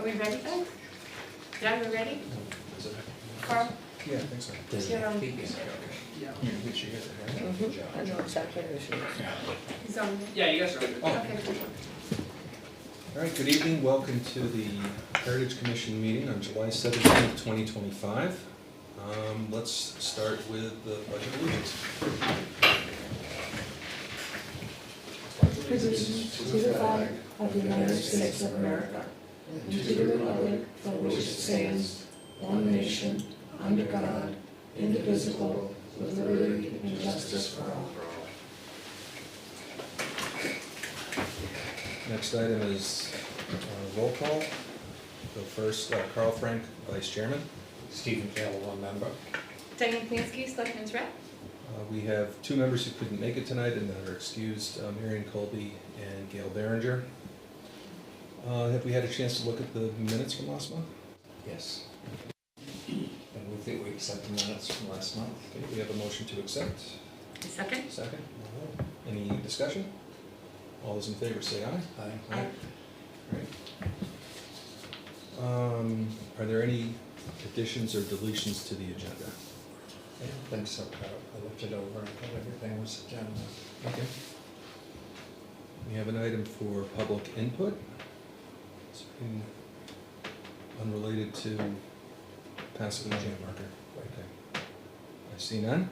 Are we ready then? John, we ready? Carl? Yeah, I think so. Sharon? I know exactly who she is. He's on. Yeah, you guys are good. Okay. All right, good evening. Welcome to the Heritage Commission meeting on July 17th, 2025. Let's start with the Pledge of Allegiance. Allegiance to the flag of the United States of America, and to the republic for which it stands, one nation, under God, indivisible, with liberty and justice for all. Next item is roll call. So first, Carl Frank, Vice Chairman. Stephen Taylor, one member. Diane Plansky, Selectmen's Rep. We have two members who couldn't make it tonight and that are excused, Marion Colby and Gail Behringer. Have we had a chance to look at the minutes from last month? Yes. And we think we accept the minutes from last month. Okay, we have a motion to accept. Second. Second. All right. Any discussion? All those in favor say aye. Aye. Aye. Great. Are there any additions or deletions to the agenda? I don't think so, Carl. I looked it over and thought everything was agenda. Okay. We have an item for public input. It's unrelated to passing the jam marker. Okay. I see none.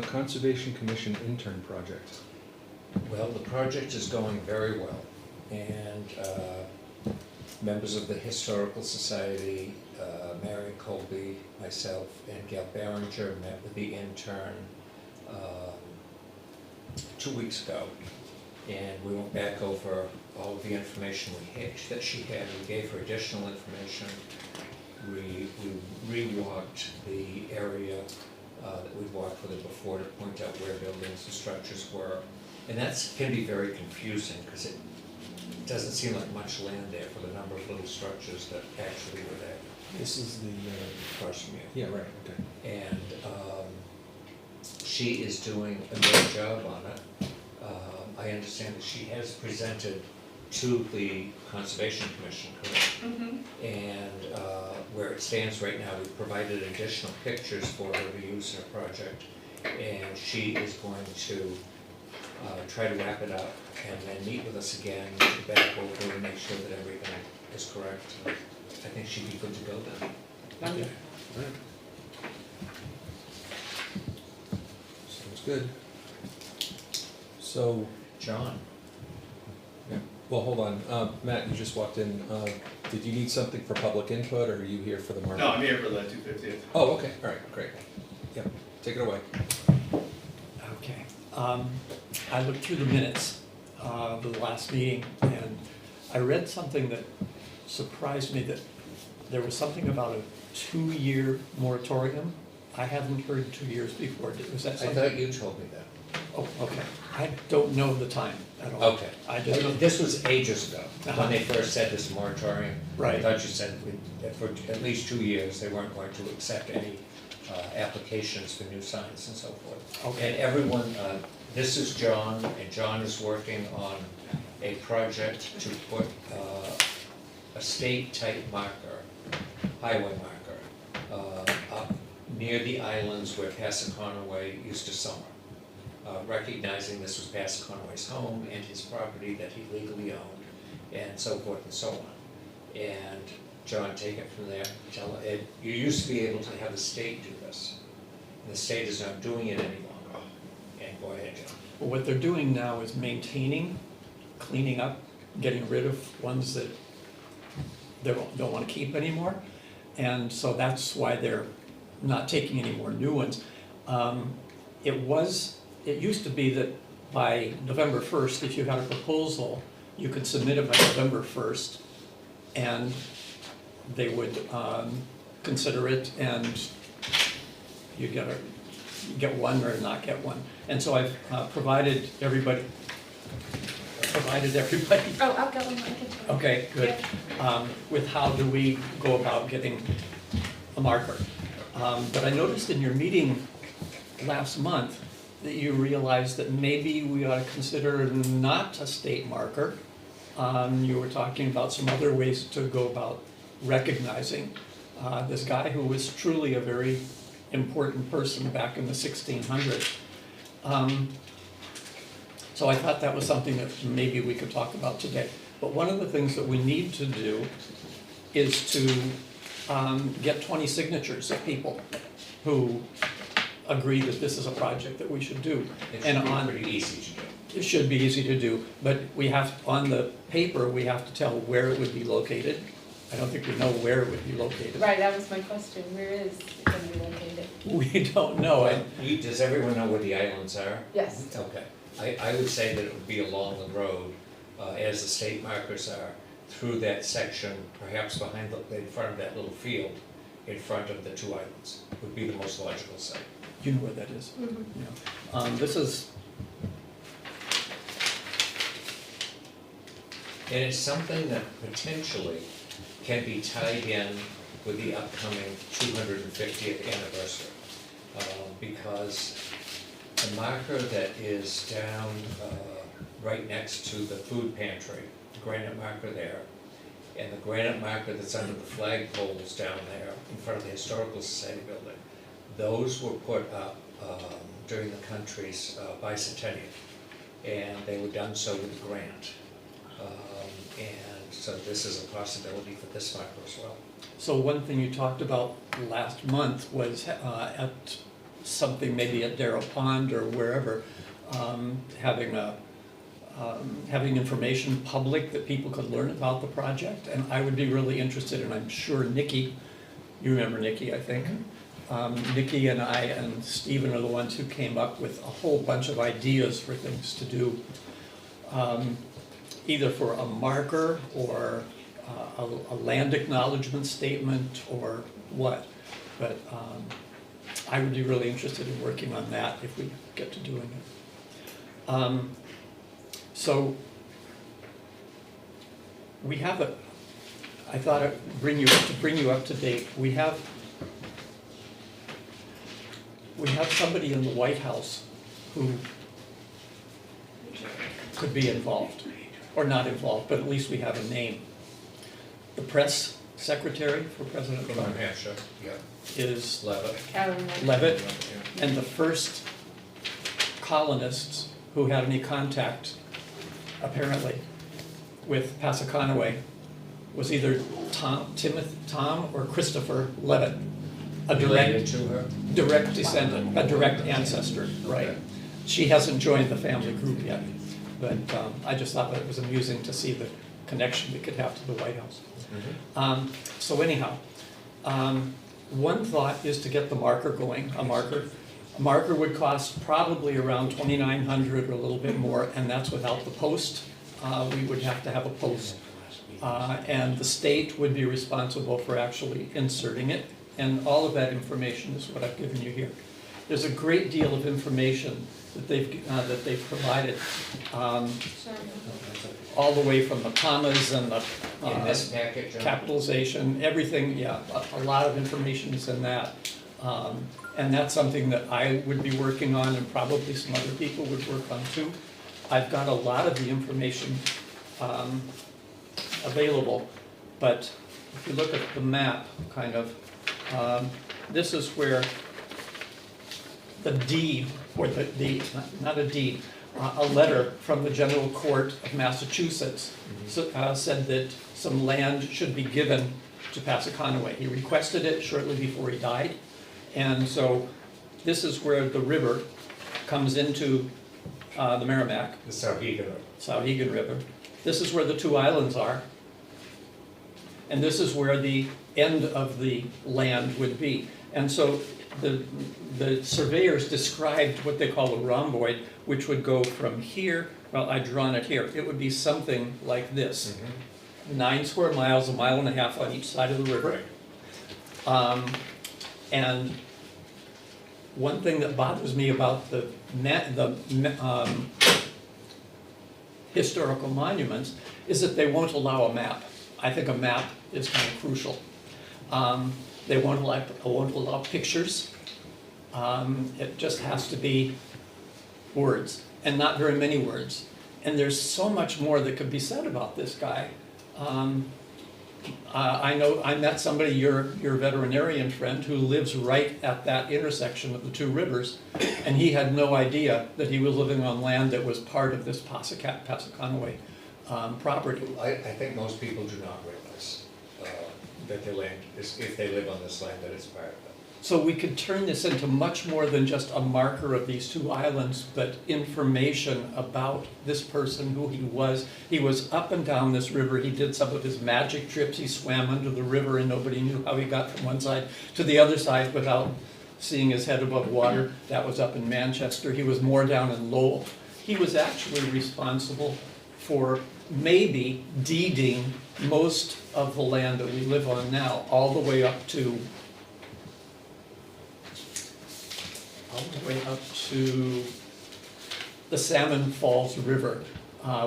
Conservation Commission intern project. Well, the project is going very well, and members of the Historical Society, Mary Colby, myself, and Gail Behringer met with the intern 2 weeks ago, and we went back over all of the information that she had. We gave her additional information. We re-walked the area that we walked with her before to point out where buildings and structures were. And that can be very confusing because it doesn't seem like much land there for the number of little structures that actually were there. This is the, Across from you. yeah, right, okay. And she is doing a great job on it. I understand that she has presented to the Conservation Commission, correct? Mm-hmm. And where it stands right now, we've provided additional pictures for her to use in her project. And she is going to try to wrap it up and then meet with us again, to back over and make sure that everything is correct. I think she'd be good to go then. Wonderful. All right. Sounds good. So, John? yeah, well, hold on. Matt, you just walked in. Did you need something for public input, or are you here for the market? No, I'm here for the 250th. Oh, okay, all right, great. Yeah, take it away. Okay. I looked through the minutes of the last meeting, and I read something that surprised me, that there was something about a 2-year moratorium. I hadn't heard 2 years before. Was that I something? thought you told me that. Oh, okay. I don't know the time at all. Okay. I just, This was ages ago, Uh-huh. when they first said this moratorium. Right. I thought you said that for at least 2 years, they weren't going to accept any applications for new signs and so forth. Okay. And everyone, this is John, and John is working on a project to put a state-type marker, highway marker, up near the islands where Passaconaway used to summer. Recognizing this was Passaconaway's home and his property that he legally owned, and so forth and so on. And John, take it from there. Tell it, you used to be able to have the state do this, and the state is not doing it any longer. And go ahead, John. well, what they're doing now is maintaining, cleaning up, getting rid of ones that they don't want to keep anymore. And so that's why they're not taking any more new ones. It used to be that by November 1st, if you had a proposal, you could submit it by November 1st, and they would consider it, and you get one or not get one. And so I've provided everybody. Oh, I've got one. I can tell. Okay, good. With how do we go about getting a marker? But I noticed in your meeting last month that you realized that maybe we ought to consider not a state marker, You were talking about some other ways to go about recognizing this guy who was truly a very important person back in the 1600s. So I thought that was something that maybe we could talk about today. But one of the things that we need to do is to get 20 signatures of people who agree that this is a project that we should do. It And should be on, pretty easy to do. it should be easy to do, but we have, on the paper, we have to tell where it would be located. I don't think we know where it would be located. Right, that was my question, where is it gonna be located? We don't know. Does everyone know where the islands are? Yes. Okay, I would say that it would be along the road, as the state markers are, through that section, perhaps behind in front of that little field, in front of the two islands, would be the most logical site. You know where that is. Mhm. Yeah. This is, And it's something that potentially can be tied in with the upcoming 250th anniversary. Because the marker that is down right next to the food pantry, the granite marker there, and the granite marker that's under the flagpoles down there in front of the Historical Society building, those were put up during the country's bicentennial, and they were done so with a grant. And so this is a possibility for this marker as well. so one thing you talked about last month was at something, maybe at Darrow Pond or wherever, having information public that people could learn about the project. And I would be really interested, and I'm sure Nikki, you remember Nikki, I think. Nikki and I and Stephen are the ones who came up with a whole bunch of ideas for things to do. Either for a marker or a land acknowledgement statement or what. But I would be really interested in working on that if we get to doing it. So we have I thought I'd bring you up to date. We have somebody in the White House who could be involved, or not involved, but at least we have a name. The press secretary for President From Trump New Hampshire, yeah, is Levitt. Carolyn. Levitt, and the first colonists who had any contact, apparently, with Passaconaway was either Tom or Christopher Levitt, a Related to her? direct descendant, a direct ancestor, right? Okay. She hasn't joined the family group yet, but I just thought that it was amusing to see the connection we could have to the White House. Mhm. So anyhow, one thought is to get the marker going, a marker. A marker would cost probably around $2,900 or a little bit more, and that's without the post. We would have to have a post. And the state would be responsible for actually inserting it, and all of that information is what I've given you here. There's a great deal of information that they've provided, all the way from the commas and the In this packet, John? capitalization, everything, yeah, a lot of information is in that. And that's something that I would be working on, and probably some other people would work on too. I've got a lot of the information available, but if you look at the map, kind of, this is where the deed, or not a deed, a letter from the General Court of Massachusetts said that some land should be given to Passaconaway. He requested it shortly before he died, and so this is where the river comes into the Merrimack, The Sauhegan. Sauhegan River. This is where the two islands are, and this is where the end of the land would be. And so the surveyors described what they call a rhomboid, which would go from here, well, I've drawn it here, it would be something like this. 9 square miles, 1.5 miles on each side of the river. And one thing that bothers me about the historical monuments is that they won't allow a map. I think a map is kind of crucial. They won't allow pictures. It just has to be words, and not very many words. And there's so much more that could be said about this guy. I know, I met somebody, your veterinarian friend, who lives right at that intersection of the two rivers, and he had no idea that he was living on land that was part of this Passaconaway property. I think most people do not realize that their land is, if they live on this land, that it's part of it. So we could turn this into much more than just a marker of these two islands, but information about this person, who he was. He was up and down this river. He did some of his magic trips. He swam under the river and nobody knew how he got from one side to the other side without seeing his head above water. That was up in Manchester. He was more down in Lowell. He was actually responsible for maybe deeding most of the land that we live on now, all the way up to the Salmon Falls River,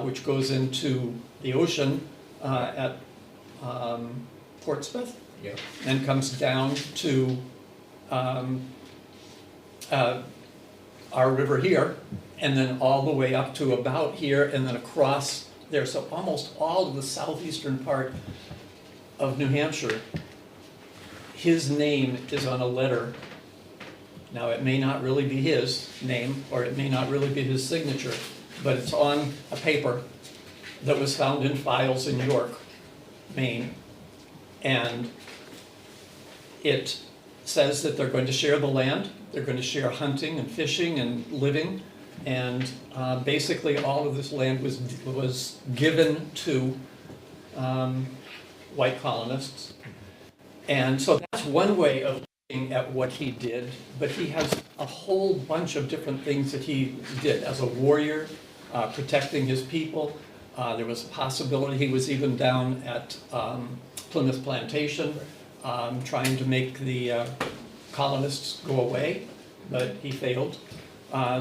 which goes into the ocean at Portsmouth, Yeah. and comes down to our river here, and then all the way up to about here, and then across there. So almost all of the southeastern part of New Hampshire, his name is on a letter. Now, it may not really be his name, or it may not really be his signature, but it's on a paper that was found in files in York, Maine. And it says that they're going to share the land, they're going to share hunting and fishing and living, and basically all of this land was given to white colonists. And so that's one way of at what he did, but he has a whole bunch of different things that he did as a warrior, protecting his people. There was a possibility he was even down at Plymouth Plantation, trying to make the colonists go away, but he failed.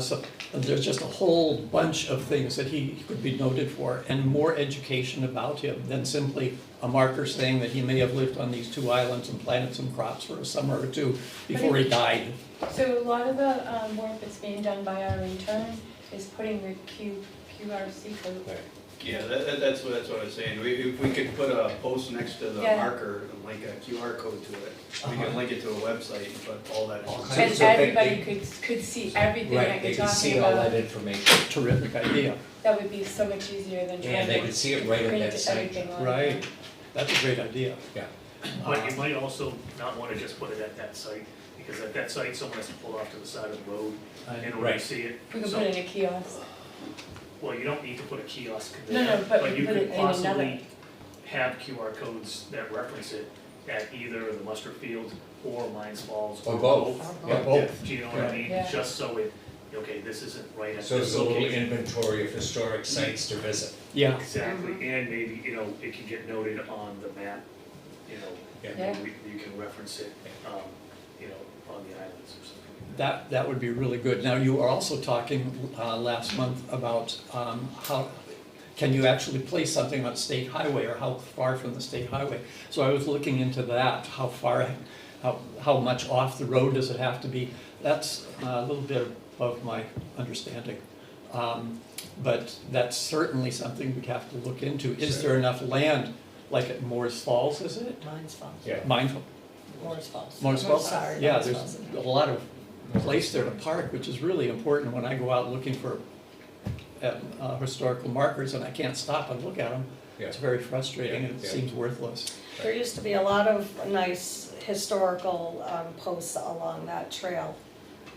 So there's just a whole bunch of things that he could be noted for, and more education about him than simply a marker saying that he may have lived on these two islands and planted some crops for a summer or two before he died. So a lot of the work that's being done by our intern is putting the QRC code. Right. Yeah, that's what I was saying. If we could put a post next to the Yeah. marker, like a QR code to it, we can link it to a website and put all that. All information. And So they- everybody could see everything Right, that they you're can talking see all that about. information, Terrific idea. That would be so much easier than trying and they to can see it right at that print site. everything on. Right. That's a great idea. Yeah. But you might also not wanna just put it at that site, because at that site, someone has to pull off to the side of the road in order Right. to see it. We could So- put it in a kiosk. Well, you don't need to put a kiosk No, there, no, but but you put it could in another. possibly have QR codes that reference it at either the Mustard Field or Mines Falls. Or both. Yeah, both. Do you know what I mean? Yeah. Just so it, okay, this isn't right at So there's this a little location. inventory of historic sites to visit. Yeah. Exactly, and maybe, you know, it can get noted on the map, you know, Yeah. Yeah. maybe you can reference it, you know, on the islands or something. That would be really good. Now, you were also talking last month about how, can you actually place something on a state highway, or how far from the state highway? So I was looking into that, how much off the road does it have to be? That's a little bit above my understanding. But that's certainly something we'd have to look into. Is there enough land, like at Moore's Falls, is it? Mine's Falls. Yeah. Mindful. Moore's Falls. Moore's Falls? Sorry. Yeah, Moore's there's Falls. a lot of place there to park, which is really important when I go out looking for historical markers and I can't stop and look at them. It's Yeah. very frustrating and it Yeah. seems worthless. There used to be a lot of nice historical posts along that trail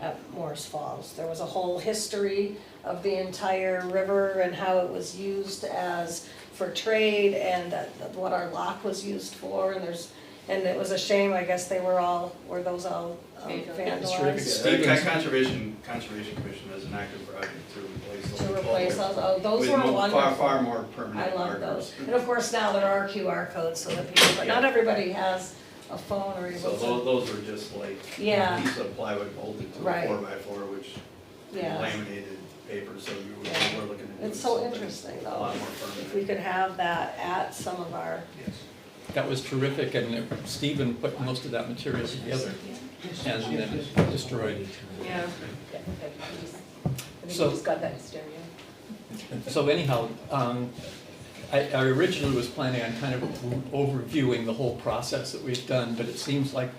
at Moore's Falls. There was a whole history of the entire river and how it was used as for trade, and what our lock was used for, and it was a shame, I guess were those all It's terrific. vandalized? Yeah, the Conservation Commission has an active project to replace those. To replace those, oh, those With were far, wonderful. far more permanent I love markers. those. And of course, now there are QR codes so that people, but not everybody has a phone or So able those were just like a Yeah. piece of plywood bolted to a Right. 4x4, which Yeah. laminated paper, so you Yeah. were looking at doing It's so something interesting a though, lot more if we permanent. could have that at some of our, Yes. That was terrific, and Stephen put most of that material together and then it destroyed. yeah. I think So- we just got that stereo. So anyhow, I originally was planning on kind of overviewing the whole process that we've done, but it seems like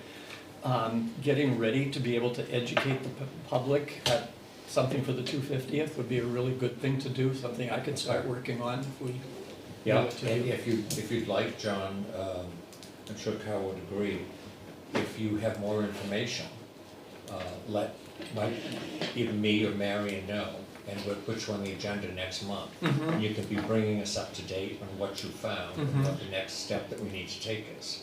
getting ready to be able to educate the public at something for the 250th would be a really good thing to do, something I could start working on if we Yeah, know what to and do. if you'd like, John, I'm sure Carol would agree, if you have more information, let either me or Marion know, and we'll put you on the agenda next month. Mhm. You can be bringing us up to date on what you found, and Mhm. what the next step that we need to take is,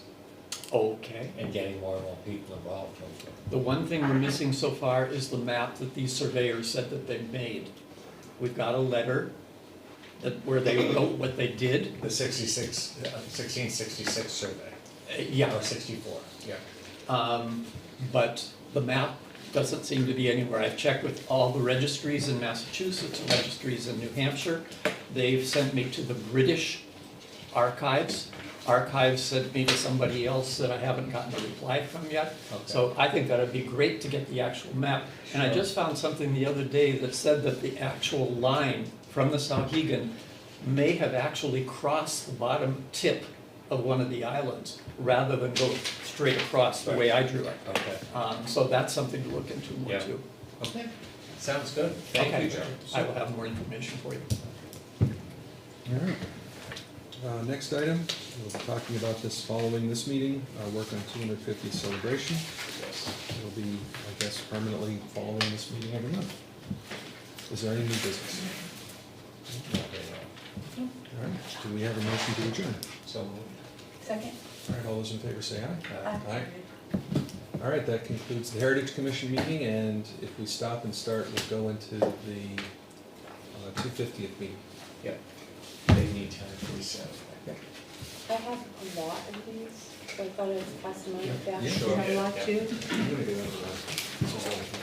Okay. and getting more and more people involved, hopefully. The one thing we're missing so far is the map that these surveyors said that they made. We've got a letter where they wrote what they did. The 1666 survey, Yeah, or 64, yeah. but the map doesn't seem to be anywhere. I've checked with all the registries in Massachusetts, registries in New Hampshire. They've sent me to the British archives. Archives sent me to somebody else that I haven't gotten a reply from yet. Okay. So I think that'd be great to get the actual map. And I Sure. just found something the other day that said that the actual line from the Sauhegan may have actually crossed the bottom tip of one of the islands, rather than go straight across the way I drew it. Okay. So that's something to look into more Yeah. too. Okay, sounds good. Thank Okay. you, John. I will have more information for you. All right. Next item, we'll be talking about this following this meeting, work on 250th celebration. Yes. It'll be, I guess, permanently following this meeting every month. Is there any new business? All right, do we have a motion to adjourn? So, Second? All right, all those in favor say aye. Aye. All right, that concludes the Heritage Commission meeting, and if we stop and start, we'll go into the 250th meeting. yeah, they need time to reset. I have a lot of these, so I thought I'd pass them on. Yeah, Yeah, sure. I have a lot Yeah. too. I'm gonna go into that. This is all-